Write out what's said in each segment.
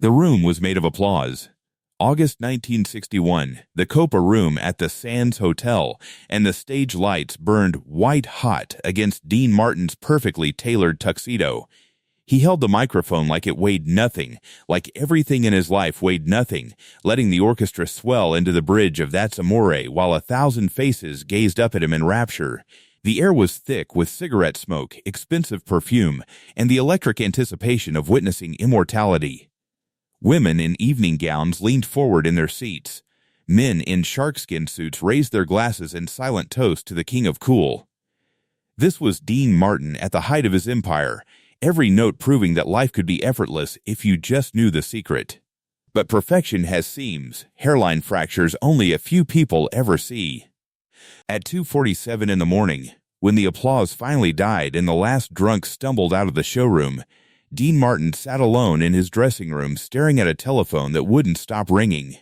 The room was made of applause. August 1961, the Copa Room at the Sands Hotel, and the stage lights burned white-hot against Dean Martin's perfectly tailored tuxedo. He held the microphone like it weighed nothing, like everything in his life weighed nothing, letting the orchestra swell into the bridge of That's Amore while 1,000 faces gazed up at him in rapture. The air was thick with cigarette smoke, expensive perfume, and the electric anticipation of witnessing immortality. Women in evening gowns leaned forward in their seats. Men in sharkskin suits raised their glasses in silent toast to the King of Cool. This was Dean Martin at the height of his empire, every note proving that life could be effortless if you just knew the secret. But perfection has seams, hairline fractures only a few people ever see. At 2:47 in the morning, when the applause finally died and the last drunk stumbled out of the showroom, Dean Martin sat alone in his dressing room staring at a telephone that wouldn't stop ringing.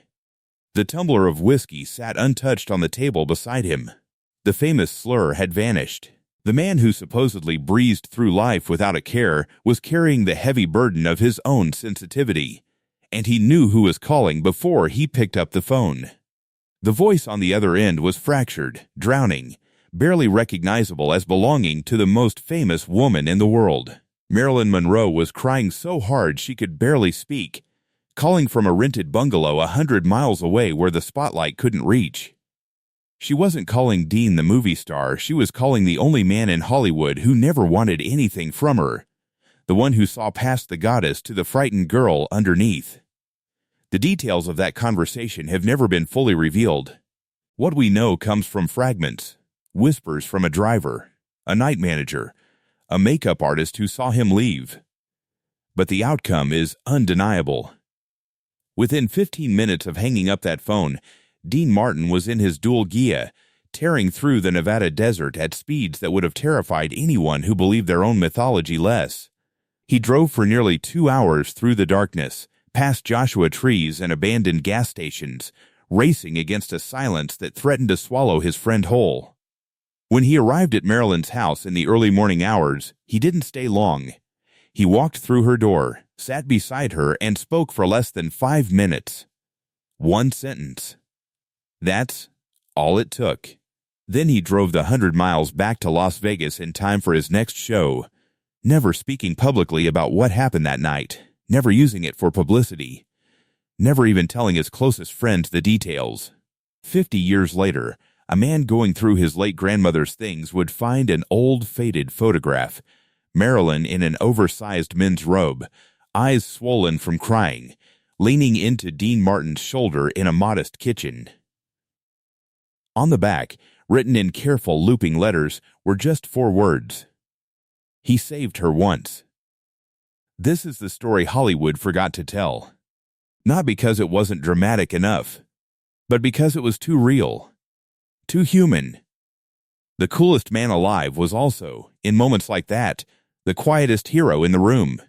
The tumbler of whiskey sat untouched on the table beside him. The famous slur had vanished. The man who supposedly breezed through life without a care was carrying the heavy burden of his own sensitivity, and he knew who was calling before he picked up the phone. The voice on the other end was fractured, drowning, barely recognizable as belonging to the most famous woman in the world. Marilyn Monroe was crying so hard she could barely speak, calling from a rented bungalow 100 miles away where the spotlight couldn't reach. She wasn't calling Dean the movie star, she was calling the only man in Hollywood who never wanted anything from her, the one who saw past the goddess to the frightened girl underneath. The details of that conversation have never been fully revealed. What we know comes from fragments, whispers from a driver, a night manager, a makeup artist who saw him leave. But the outcome is undeniable. Within 15 minutes of hanging up that phone, Dean Martin was in his dual Ghia, tearing through the Nevada desert at speeds that would have terrified anyone who believed their own mythology less. He drove for nearly 2 hours through the darkness, past Joshua trees and abandoned gas stations, racing against a silence that threatened to swallow his friend whole. When he arrived at Marilyn's house in the early morning hours, he didn't stay long. He walked through her door, sat beside her, and spoke for less than 5 minutes. One sentence. That's all it took. Then he drove the 100 miles back to Las Vegas in time for his next show, never speaking publicly about what happened that night, never using it for publicity, never even telling his closest friends the details. 50 years later, a man going through his late grandmother's things would find an old, faded photograph. Marilyn in an oversized men's robe, eyes swollen from crying, leaning into Dean Martin's shoulder in a modest kitchen. On the back, written in careful looping letters, were just 4 words. He saved her once. This is the story Hollywood forgot to tell. Not because it wasn't dramatic enough, but because it was too real. Too human. The coolest man alive was also, in moments like that, the quietest hero in the room.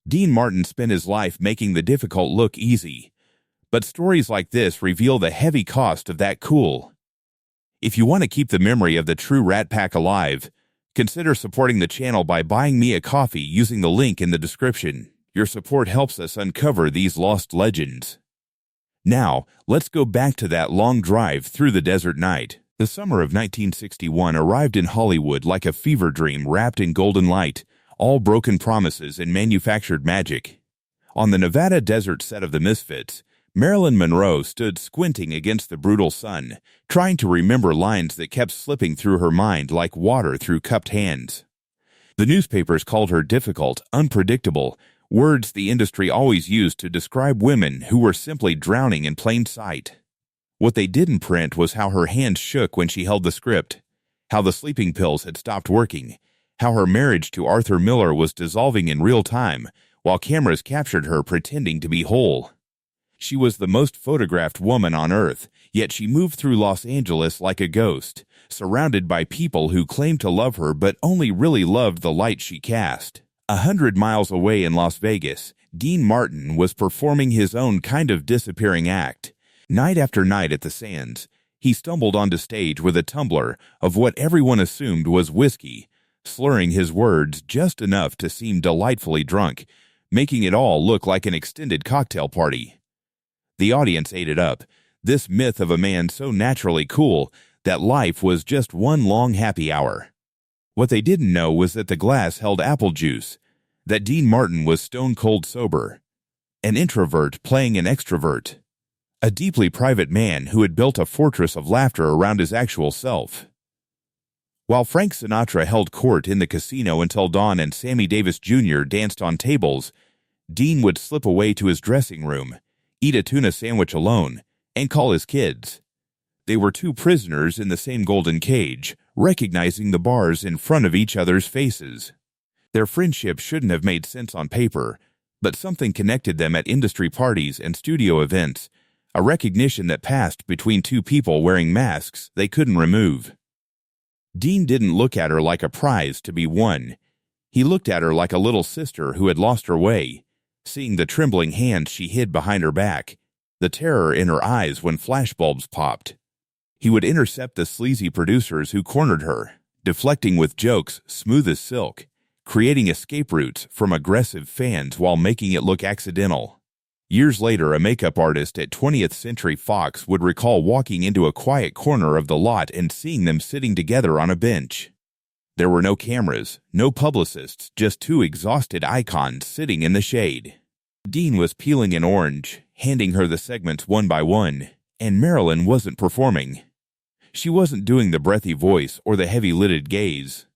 Dean Martin spent his life making the difficult look easy, but stories like this reveal the heavy cost of that cool. If you want to keep the memory of the true Rat Pack alive, consider supporting the channel by buying me a coffee using the link in the description. Your support helps us uncover these lost legends. Now, let's go back to that long drive through the desert night. The summer of 1961 arrived in Hollywood like a fever dream wrapped in golden light, all broken promises and manufactured magic. On the Nevada desert set of The Misfits, Marilyn Monroe stood squinting against the brutal sun, trying to remember lines that kept slipping through her mind like water through cupped hands. The newspapers called her difficult, unpredictable, words the industry always used to describe women who were simply drowning in plain sight. What they didn't print was how her hands shook when she held the script, how the sleeping pills had stopped working, how her marriage to Arthur Miller was dissolving in real time, while cameras captured her pretending to be whole. She was the most photographed woman on Earth, yet she moved through Los Angeles like a ghost, surrounded by people who claimed to love her but only really loved the light she cast. 100 miles away in Las Vegas, Dean Martin was performing his own kind of disappearing act. Night after night at the Sands, he stumbled onto stage with a tumbler of what everyone assumed was whiskey, slurring his words just enough to seem delightfully drunk, making it all look like an extended cocktail party. The audience ate it up, this myth of a man so naturally cool that life was just one long happy hour. What they didn't know was that the glass held apple juice, that Dean Martin was stone-cold sober, an introvert playing an extrovert, a deeply private man who had built a fortress of laughter around his actual self. While Frank Sinatra held court in the casino until dawn and Sammy Davis Jr. danced on tables, Dean would slip away to his dressing room, eat a tuna sandwich alone, and call his kids. They were two prisoners in the same golden cage, recognizing the bars in front of each other's faces. Their friendship shouldn't have made sense on paper, but something connected them at industry parties and studio events, a recognition that passed between two people wearing masks they couldn't remove. Dean didn't look at her like a prize to be won. He looked at her like a little sister who had lost her way, seeing the trembling hands she hid behind her back, the terror in her eyes when flashbulbs popped. He would intercept the sleazy producers who cornered her, deflecting with jokes smooth as silk, creating escape routes from aggressive fans while making it look accidental. Years later, a makeup artist at 20th Century Fox would recall walking into a quiet corner of the lot and seeing them sitting together on a bench. There were no cameras, no publicists, just two exhausted icons sitting in the shade. Dean was peeling an orange, handing her the segments one by one, and Marilyn wasn't performing. She wasn't doing the breathy voice or the heavy-lidded gaze.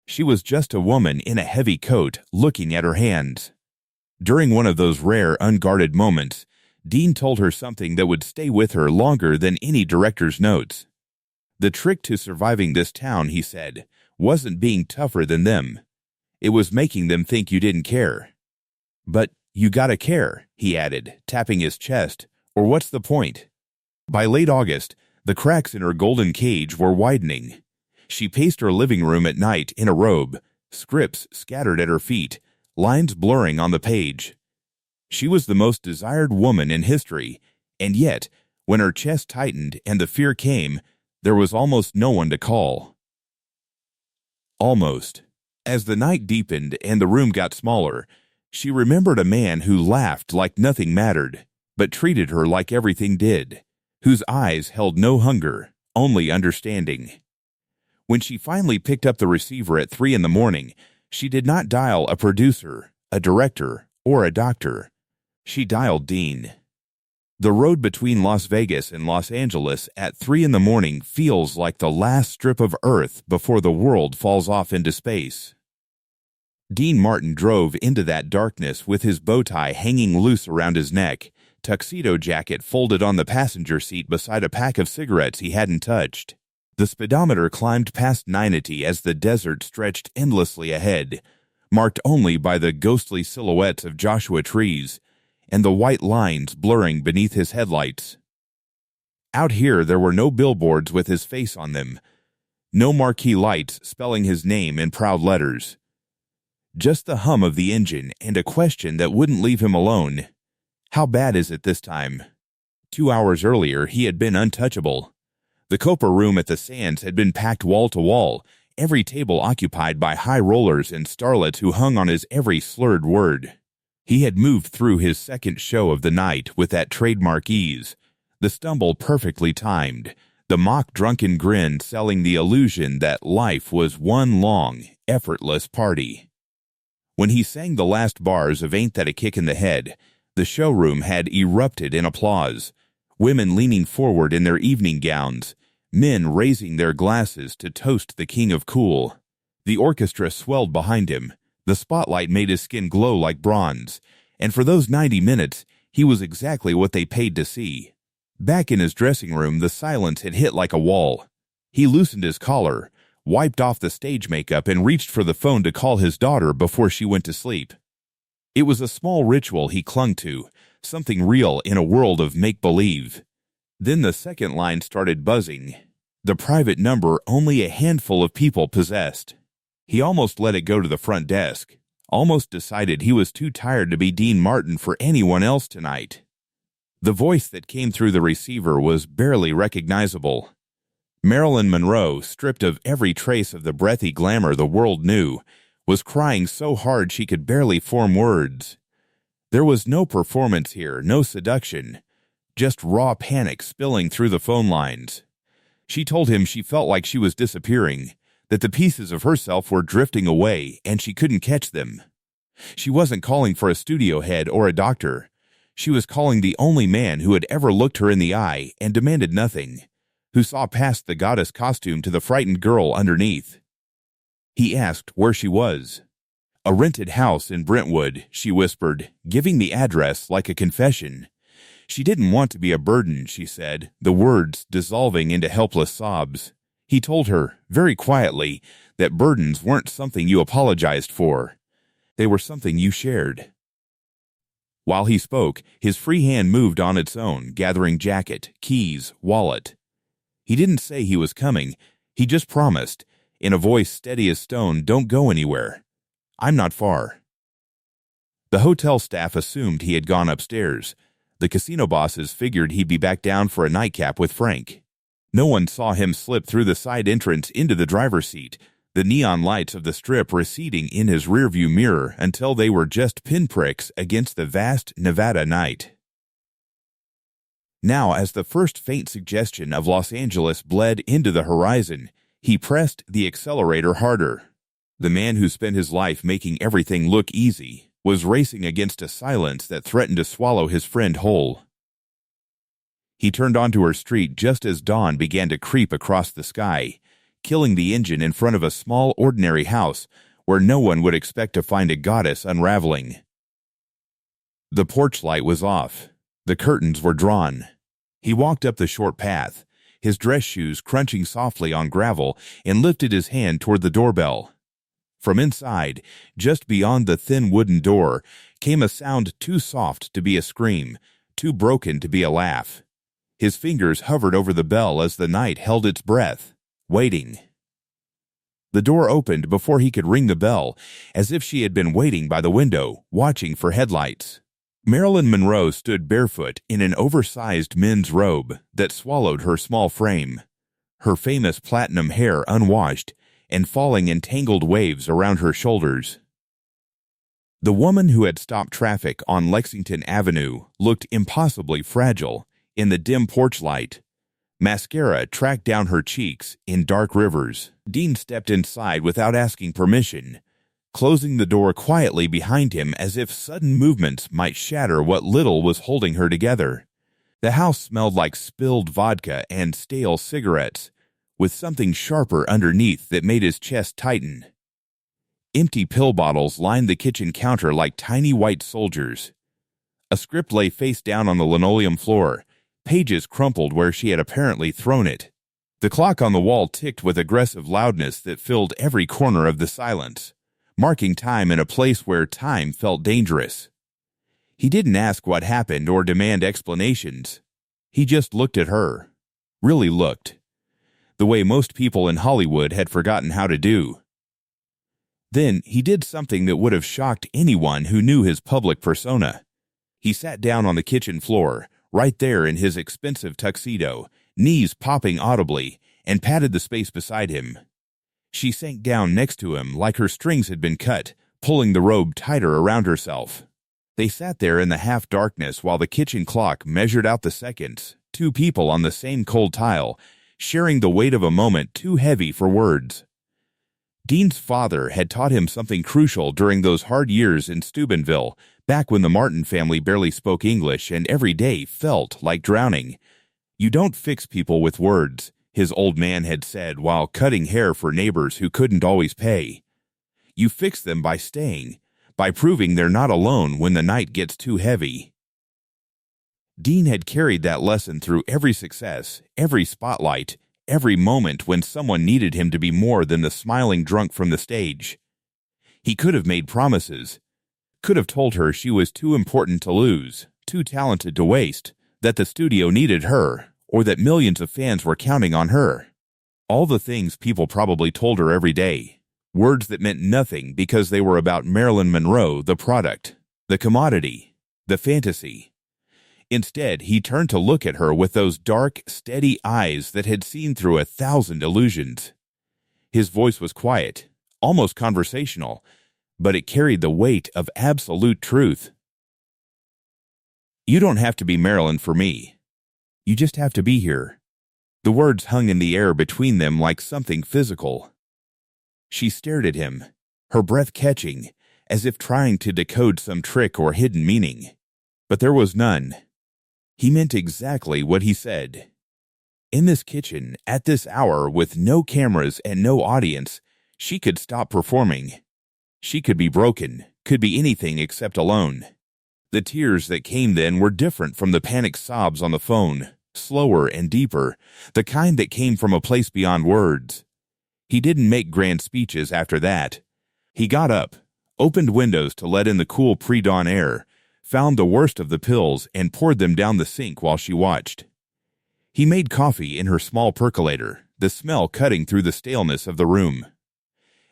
She was just a woman in a heavy coat looking at her hands. During one of those rare, unguarded moments, Dean told her something that would stay with her longer than any director's notes. The trick to surviving this town, he said, wasn't being tougher than them. It was making them think you didn't care. But you gotta care, he added, tapping his chest, or what's the point? By late August, the cracks in her golden cage were widening. She paced her living room at night in a robe, scripts scattered at her feet, lines blurring on the page. She was the most desired woman in history, and yet, when her chest tightened and the fear came, there was almost no one to call. Almost. As the night deepened and the room got smaller, she remembered a man who laughed like nothing mattered, but treated her like everything did, whose eyes held no hunger, only understanding. When she finally picked up the receiver at 3 a.m, she did not dial a producer, a director, or a doctor. She dialed Dean. The road between Las Vegas and Los Angeles at 3 a.m. feels like the last strip of Earth before the world falls off into space. Dean Martin drove into that darkness with his bow tie hanging loose around his neck, tuxedo jacket folded on the passenger seat beside a pack of cigarettes he hadn't touched. The speedometer climbed past 90 as the desert stretched endlessly ahead, marked only by the ghostly silhouettes of Joshua trees and the white lines blurring beneath his headlights. Out here there were no billboards with his face on them, no marquee lights spelling his name in proud letters. Just the hum of the engine and a question that wouldn't leave him alone. How bad is it this time? 2 hours earlier he had been untouchable. The Copa room at the Sands had been packed wall to wall, every table occupied by high rollers and starlets who hung on his every slurred word. He had moved through his second show of the night with that trademark ease, the stumble perfectly timed, the mock drunken grin selling the illusion that life was one long, effortless party. When he sang the last bars of Ain't That a Kick in the Head, the showroom had erupted in applause, women leaning forward in their evening gowns, men raising their glasses to toast the king of cool. The orchestra swelled behind him. The spotlight made his skin glow like bronze, and for those 90 minutes, he was exactly what they paid to see. Back in his dressing room, the silence had hit like a wall. He loosened his collar, wiped off the stage makeup, and reached for the phone to call his daughter before she went to sleep. It was a small ritual he clung to, something real in a world of make-believe. Then the second line started buzzing, the private number only a handful of people possessed. He almost let it go to the front desk, almost decided he was too tired to be Dean Martin for anyone else tonight. The voice that came through the receiver was barely recognizable. Marilyn Monroe, stripped of every trace of the breathy glamour the world knew, was crying so hard she could barely form words. There was no performance here, no seduction, just raw panic spilling through the phone lines. She told him she felt like she was disappearing, that the pieces of herself were drifting away and she couldn't catch them. She wasn't calling for a studio head or a doctor. She was calling the only man who had ever looked her in the eye and demanded nothing, who saw past the goddess costume to the frightened girl underneath. He asked where she was. "A rented house in Brentwood," she whispered, giving the address like a confession. She didn't want to be a burden, she said, the words dissolving into helpless sobs. He told her, very quietly, that burdens weren't something you apologized for. They were something you shared. While he spoke, his free hand moved on its own, gathering jacket, keys, wallet. He didn't say he was coming. He just promised, in a voice steady as stone, "Don't go anywhere. I'm not far." The hotel staff assumed he had gone upstairs. The casino bosses figured he'd be back down for a nightcap with Frank. No one saw him slip through the side entrance into the driver's seat, the neon lights of the strip receding in his rearview mirror until they were just pinpricks against the vast Nevada night. Now, as the first faint suggestion of Los Angeles bled into the horizon, he pressed the accelerator harder. The man who spent his life making everything look easy was racing against a silence that threatened to swallow his friend whole. He turned onto her street just as dawn began to creep across the sky, killing the engine in front of a small, ordinary house where no one would expect to find a goddess unraveling. The porch light was off. The curtains were drawn. He walked up the short path, his dress shoes crunching softly on gravel, and lifted his hand toward the doorbell. From inside, just beyond the thin wooden door, came a sound too soft to be a scream, too broken to be a laugh. His fingers hovered over the bell as the night held its breath, waiting. The door opened before he could ring the bell, as if she had been waiting by the window, watching for headlights. Marilyn Monroe stood barefoot in an oversized men's robe that swallowed her small frame, her famous platinum hair unwashed and falling in tangled waves around her shoulders. The woman who had stopped traffic on Lexington Avenue looked impossibly fragile in the dim porch light. Mascara tracked down her cheeks in dark rivers. Dean stepped inside without asking permission, closing the door quietly behind him as if sudden movements might shatter what little was holding her together. The house smelled like spilled vodka and stale cigarettes, with something sharper underneath that made his chest tighten. Empty pill bottles lined the kitchen counter like tiny white soldiers. A script lay face down on the linoleum floor, pages crumpled where she had apparently thrown it. The clock on the wall ticked with aggressive loudness that filled every corner of the silence, marking time in a place where time felt dangerous. He didn't ask what happened or demand explanations. He just looked at her. Really looked. The way most people in Hollywood had forgotten how to do. Then he did something that would have shocked anyone who knew his public persona. He sat down on the kitchen floor, right there in his expensive tuxedo, knees popping audibly, and patted the space beside him. She sank down next to him like her strings had been cut, pulling the robe tighter around herself. They sat there in the half-darkness while the kitchen clock measured out the seconds, two people on the same cold tile, sharing the weight of a moment too heavy for words. Dean's father had taught him something crucial during those hard years in Steubenville, back when the Martin family barely spoke English and every day felt like drowning. "You don't fix people with words," his old man had said while cutting hair for neighbors who couldn't always pay. "You fix them by staying, by proving they're not alone when the night gets too heavy." Dean had carried that lesson through every success, every spotlight, every moment when someone needed him to be more than the smiling drunk from the stage. He could have made promises, could have told her she was too important to lose, too talented to waste, that the studio needed her, or that millions of fans were counting on her. All the things people probably told her every day, words that meant nothing because they were about Marilyn Monroe, the product, the commodity, the fantasy. Instead, he turned to look at her with those dark, steady eyes that had seen through 1,000 illusions. His voice was quiet, almost conversational, but it carried the weight of absolute truth. You don't have to be Marilyn for me. You just have to be here." The words hung in the air between them like something physical. She stared at him, her breath catching, as if trying to decode some trick or hidden meaning. But there was none. He meant exactly what he said. In this kitchen, at this hour, with no cameras and no audience, she could stop performing. She could be broken, could be anything except alone. The tears that came then were different from the panicked sobs on the phone, slower and deeper, the kind that came from a place beyond words. He didn't make grand speeches after that. He got up, opened windows to let in the cool pre-dawn air, found the worst of the pills and poured them down the sink while she watched. He made coffee in her small percolator, the smell cutting through the staleness of the room.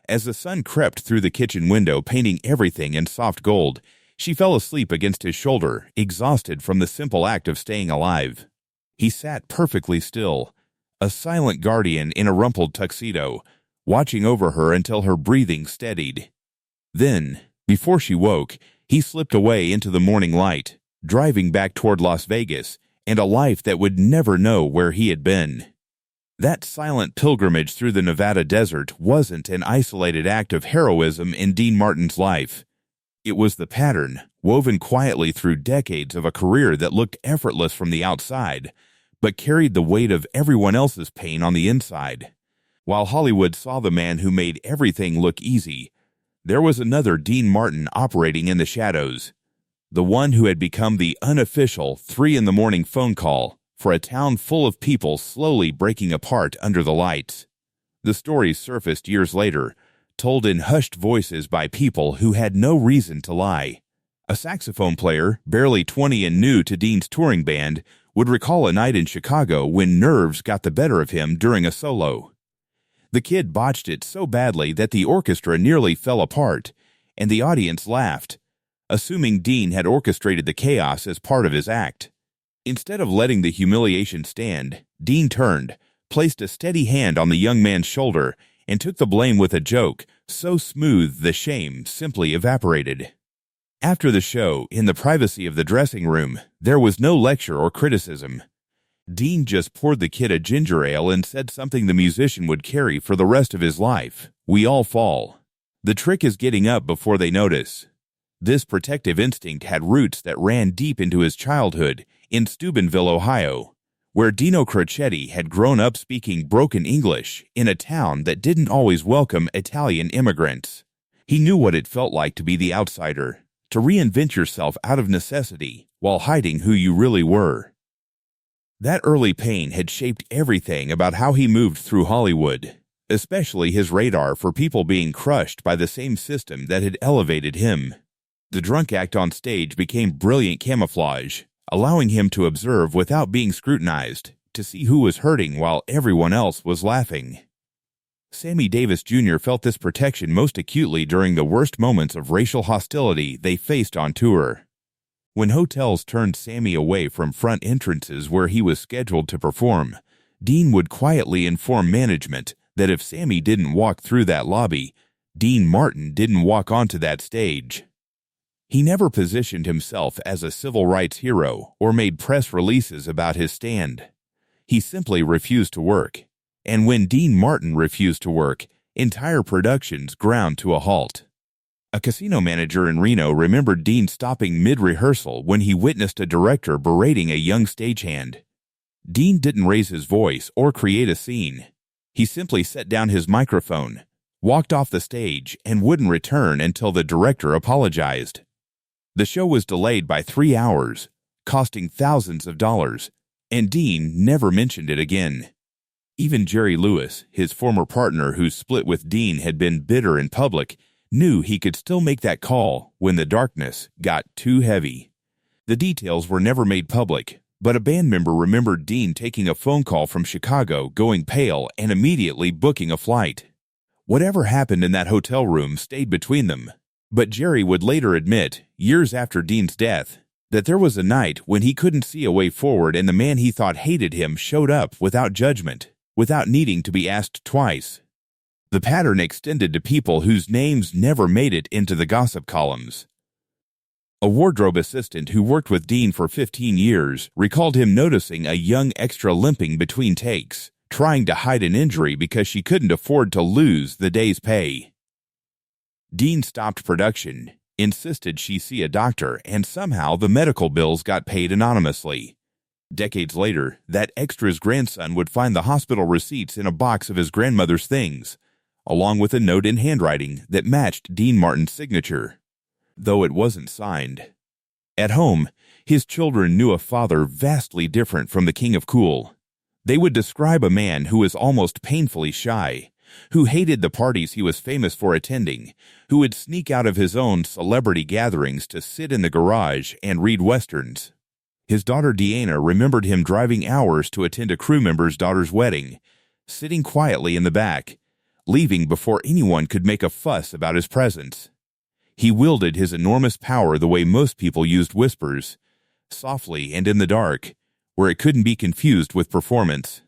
As the sun crept through the kitchen window, painting everything in soft gold, she fell asleep against his shoulder, exhausted from the simple act of staying alive. He sat perfectly still, a silent guardian in a rumpled tuxedo, watching over her until her breathing steadied. Then, before she woke, he slipped away into the morning light, driving back toward Las Vegas and a life that would never know where he had been. That silent pilgrimage through the Nevada desert wasn't an isolated act of heroism in Dean Martin's life. It was the pattern, woven quietly through decades of a career that looked effortless from the outside, but carried the weight of everyone else's pain on the inside. While Hollywood saw the man who made everything look easy, there was another Dean Martin operating in the shadows, the one who had become the unofficial 3 a.m. phone call for a town full of people slowly breaking apart under the lights. The stories surfaced years later, told in hushed voices by people who had no reason to lie. A saxophone player, barely 20 and new to Dean's touring band, would recall a night in Chicago when nerves got the better of him during a solo. The kid botched it so badly that the orchestra nearly fell apart, and the audience laughed, assuming Dean had orchestrated the chaos as part of his act. Instead of letting the humiliation stand, Dean turned, placed a steady hand on the young man's shoulder, and took the blame with a joke so smooth the shame simply evaporated. After the show, in the privacy of the dressing room, there was no lecture or criticism. Dean just poured the kid a ginger ale and said something the musician would carry for the rest of his life: "We all fall. The trick is getting up before they notice." This protective instinct had roots that ran deep into his childhood in Steubenville, Ohio, where Dino Crocetti had grown up speaking broken English in a town that didn't always welcome Italian immigrants. He knew what it felt like to be the outsider, to reinvent yourself out of necessity while hiding who you really were. That early pain had shaped everything about how he moved through Hollywood, especially his radar for people being crushed by the same system that had elevated him. The drunk act on stage became brilliant camouflage, allowing him to observe without being scrutinized, to see who was hurting while everyone else was laughing. Sammy Davis Jr. felt this protection most acutely during the worst moments of racial hostility they faced on tour. When hotels turned Sammy away from front entrances where he was scheduled to perform, Dean would quietly inform management that if Sammy didn't walk through that lobby, Dean Martin didn't walk onto that stage. He never positioned himself as a civil rights hero or made press releases about his stand. He simply refused to work. And when Dean Martin refused to work, entire productions ground to a halt. A casino manager in Reno remembered Dean stopping mid-rehearsal when he witnessed a director berating a young stagehand. Dean didn't raise his voice or create a scene. He simply set down his microphone, walked off the stage, and wouldn't return until the director apologized. The show was delayed by 3 hours, costing thousands of dollars, and Dean never mentioned it again. Even Jerry Lewis, his former partner whose split with Dean had been bitter in public, knew he could still make that call when the darkness got too heavy. The details were never made public, but a band member remembered Dean taking a phone call from Chicago, going pale, and immediately booking a flight. Whatever happened in that hotel room stayed between them, but Jerry would later admit, years after Dean's death, that there was a night when he couldn't see a way forward and the man he thought hated him showed up without judgment, without needing to be asked twice. The pattern extended to people whose names never made it into the gossip columns. A wardrobe assistant who worked with Dean for 15 years recalled him noticing a young extra limping between takes, trying to hide an injury because she couldn't afford to lose the day's pay. Dean stopped production, insisted she see a doctor, and somehow the medical bills got paid anonymously. Decades later, that extra's grandson would find the hospital receipts in a box of his grandmother's things, along with a note in handwriting that matched Dean Martin's signature, though it wasn't signed. At home, his children knew a father vastly different from the King of Cool. They would describe a man who was almost painfully shy, who hated the parties he was famous for attending, who would sneak out of his own celebrity gatherings to sit in the garage and read westerns. His daughter Deanna remembered him driving hours to attend a crew member's daughter's wedding, sitting quietly in the back, leaving before anyone could make a fuss about his presence. He wielded his enormous power the way most people used whispers, softly and in the dark, where it couldn't be confused with performance.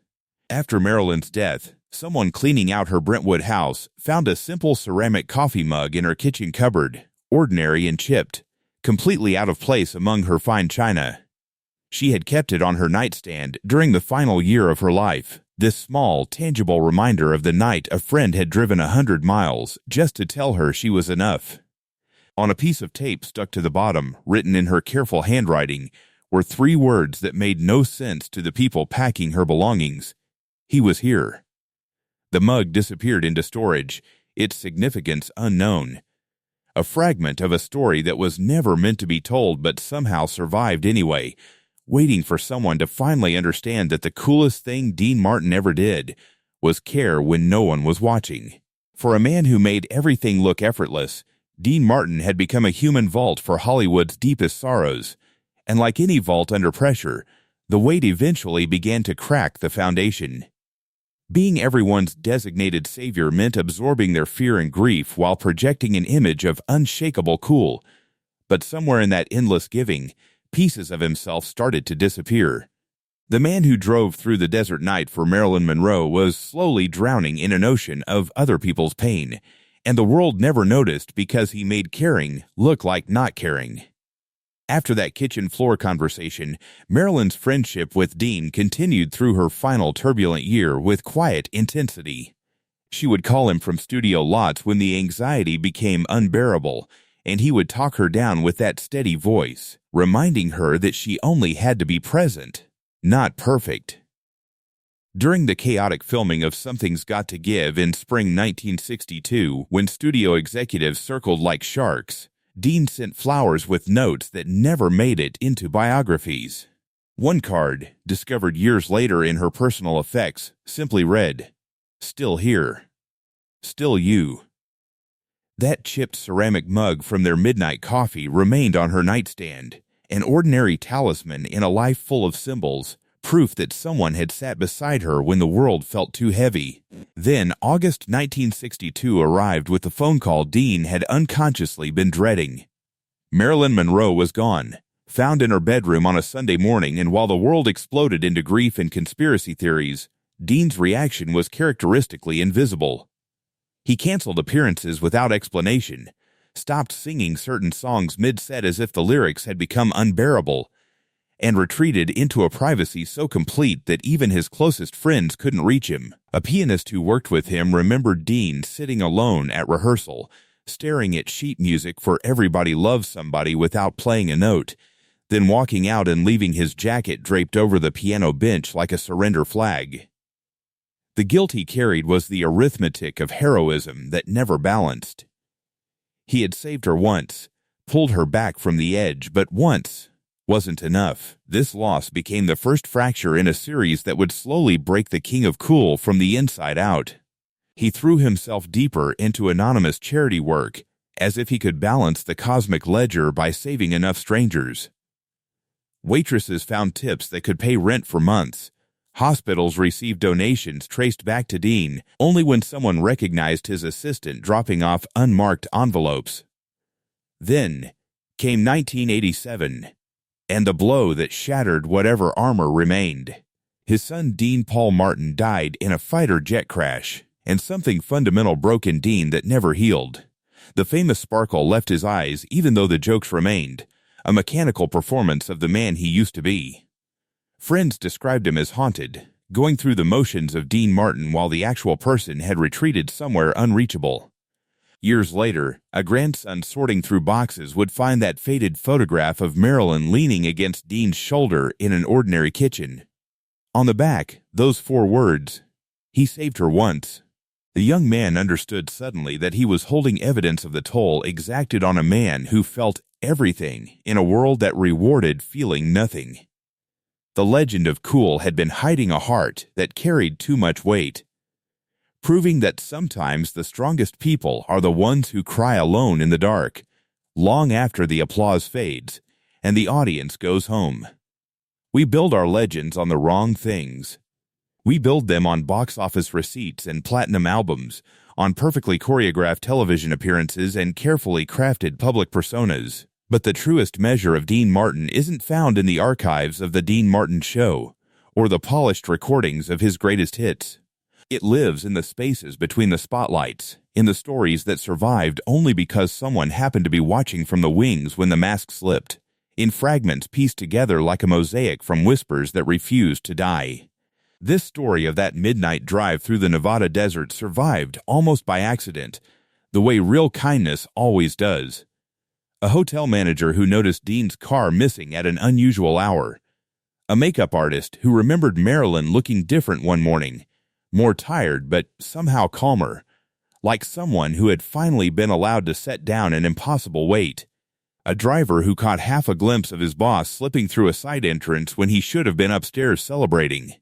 After Marilyn's death, someone cleaning out her Brentwood house found a simple ceramic coffee mug in her kitchen cupboard, ordinary and chipped, completely out of place among her fine china. She had kept it on her nightstand during the final year of her life, this small, tangible reminder of the night a friend had driven 100 miles just to tell her she was enough. On a piece of tape stuck to the bottom, written in her careful handwriting, were 3 words that made no sense to the people packing her belongings. He was here. The mug disappeared into storage, its significance unknown. A fragment of a story that was never meant to be told but somehow survived anyway, waiting for someone to finally understand that the coolest thing Dean Martin ever did was care when no one was watching. For a man who made everything look effortless, Dean Martin had become a human vault for Hollywood's deepest sorrows, and like any vault under pressure, the weight eventually began to crack the foundation. Being everyone's designated savior meant absorbing their fear and grief while projecting an image of unshakable cool, but somewhere in that endless giving, pieces of himself started to disappear. The man who drove through the desert night for Marilyn Monroe was slowly drowning in an ocean of other people's pain, and the world never noticed because he made caring look like not caring. After that kitchen floor conversation, Marilyn's friendship with Dean continued through her final turbulent year with quiet intensity. She would call him from studio lots when the anxiety became unbearable, and he would talk her down with that steady voice, reminding her that she only had to be present, not perfect. During the chaotic filming of Something's Got to Give in spring 1962, when studio executives circled like sharks, Dean sent flowers with notes that never made it into biographies. One card, discovered years later in her personal effects, simply read, "Still here. Still you." That chipped ceramic mug from their midnight coffee remained on her nightstand, an ordinary talisman in a life full of symbols, proof that someone had sat beside her when the world felt too heavy. Then August 1962 arrived with the phone call Dean had unconsciously been dreading. Marilyn Monroe was gone, found in her bedroom on a Sunday morning, and while the world exploded into grief and conspiracy theories, Dean's reaction was characteristically invisible. He canceled appearances without explanation, stopped singing certain songs mid-set as if the lyrics had become unbearable, and retreated into a privacy so complete that even his closest friends couldn't reach him. A pianist who worked with him remembered Dean sitting alone at rehearsal, staring at sheet music for Everybody Loves Somebody without playing a note, then walking out and leaving his jacket draped over the piano bench like a surrender flag. The guilt he carried was the arithmetic of heroism that never balanced. He had saved her once, pulled her back from the edge, but once wasn't enough. This loss became the first fracture in a series that would slowly break the King of Cool from the inside out. He threw himself deeper into anonymous charity work, as if he could balance the cosmic ledger by saving enough strangers. Waitresses found tips that could pay rent for months. Hospitals received donations traced back to Dean only when someone recognized his assistant dropping off unmarked envelopes. Then came 1987. And the blow that shattered whatever armor remained. His son Dean Paul Martin died in a fighter jet crash, and something fundamental broke in Dean that never healed. The famous sparkle left his eyes even though the jokes remained, a mechanical performance of the man he used to be. Friends described him as haunted, going through the motions of Dean Martin while the actual person had retreated somewhere unreachable. Years later, a grandson sorting through boxes would find that faded photograph of Marilyn leaning against Dean's shoulder in an ordinary kitchen. On the back, those 4 words, "He saved her once." The young man understood suddenly that he was holding evidence of the toll exacted on a man who felt everything in a world that rewarded feeling nothing. The legend of Cool had been hiding a heart that carried too much weight, proving that sometimes the strongest people are the ones who cry alone in the dark, long after the applause fades and the audience goes home. We build our legends on the wrong things. We build them on box office receipts and platinum albums, on perfectly choreographed television appearances and carefully crafted public personas. But the truest measure of Dean Martin isn't found in the archives of The Dean Martin Show or the polished recordings of his greatest hits. It lives in the spaces between the spotlights, in the stories that survived only because someone happened to be watching from the wings when the mask slipped, in fragments pieced together like a mosaic from whispers that refused to die. This story of that midnight drive through the Nevada desert survived almost by accident, the way real kindness always does. A hotel manager who noticed Dean's car missing at an unusual hour. A makeup artist who remembered Marilyn looking different one morning, more tired but somehow calmer, like someone who had finally been allowed to set down an impossible weight. A driver who caught half a glimpse of his boss slipping through a side entrance when he should have been upstairs celebrating.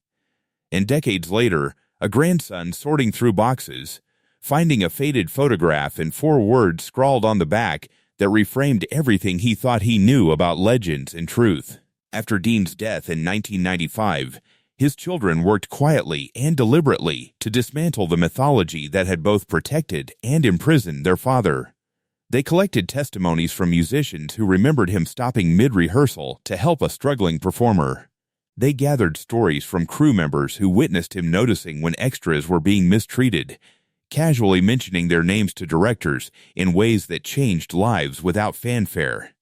And decades later, a grandson sorting through boxes, finding a faded photograph and 4 words scrawled on the back that reframed everything he thought he knew about legends and truth. After Dean's death in 1995, his children worked quietly and deliberately to dismantle the mythology that had both protected and imprisoned their father. They collected testimonies from musicians who remembered him stopping mid-rehearsal to help a struggling performer. They gathered stories from crew members who witnessed him noticing when extras were being mistreated, casually mentioning their names to directors in ways that changed lives without fanfare.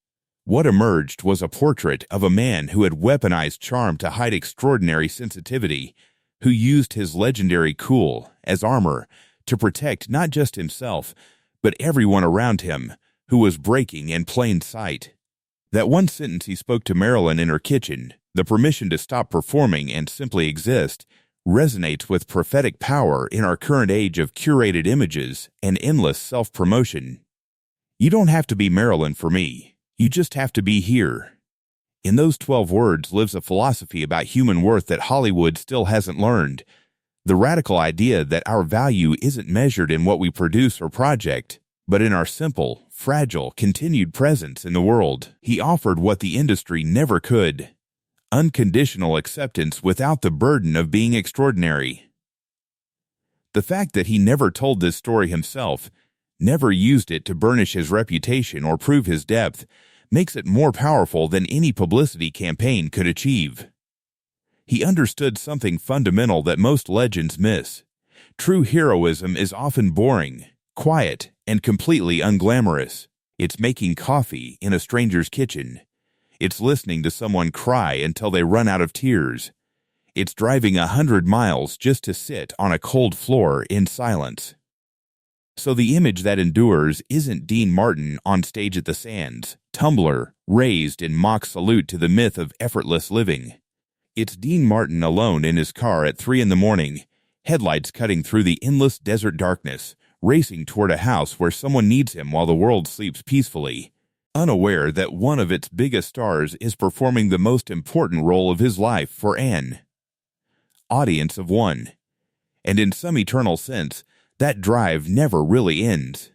What emerged was a portrait of a man who had weaponized charm to hide extraordinary sensitivity, who used his legendary cool as armor to protect not just himself, but everyone around him who was breaking in plain sight. That one sentence he spoke to Marilyn in her kitchen, the permission to stop performing and simply exist, resonates with prophetic power in our current age of curated images and endless self-promotion. You don't have to be Marilyn for me. You just have to be here. In those 12 words lives a philosophy about human worth that Hollywood still hasn't learned. The radical idea that our value isn't measured in what we produce or project, but in our simple, fragile, continued presence in the world. He offered what the industry never could: unconditional acceptance without the burden of being extraordinary. The fact that he never told this story himself, never used it to burnish his reputation or prove his depth, makes it more powerful than any publicity campaign could achieve. He understood something fundamental that most legends miss. True heroism is often boring, quiet, and completely unglamorous. It's making coffee in a stranger's kitchen. It's listening to someone cry until they run out of tears. It's driving 100 miles just to sit on a cold floor in silence. So the image that endures isn't Dean Martin on stage at the Sands, Tumblr, raised in mock salute to the myth of effortless living. It's Dean Martin alone in his car at 3 a.m, headlights cutting through the endless desert darkness, racing toward a house where someone needs him while the world sleeps peacefully, unaware that one of its biggest stars is performing the most important role of his life for an audience of one. And in some eternal sense, that drive never really ends.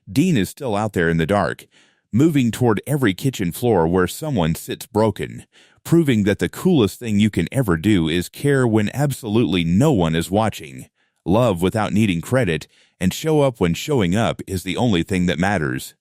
Dean is still out there in the dark, moving toward every kitchen floor where someone sits broken, proving that the coolest thing you can ever do is care when absolutely no one is watching, love without needing credit, and show up when showing up is the only thing that matters.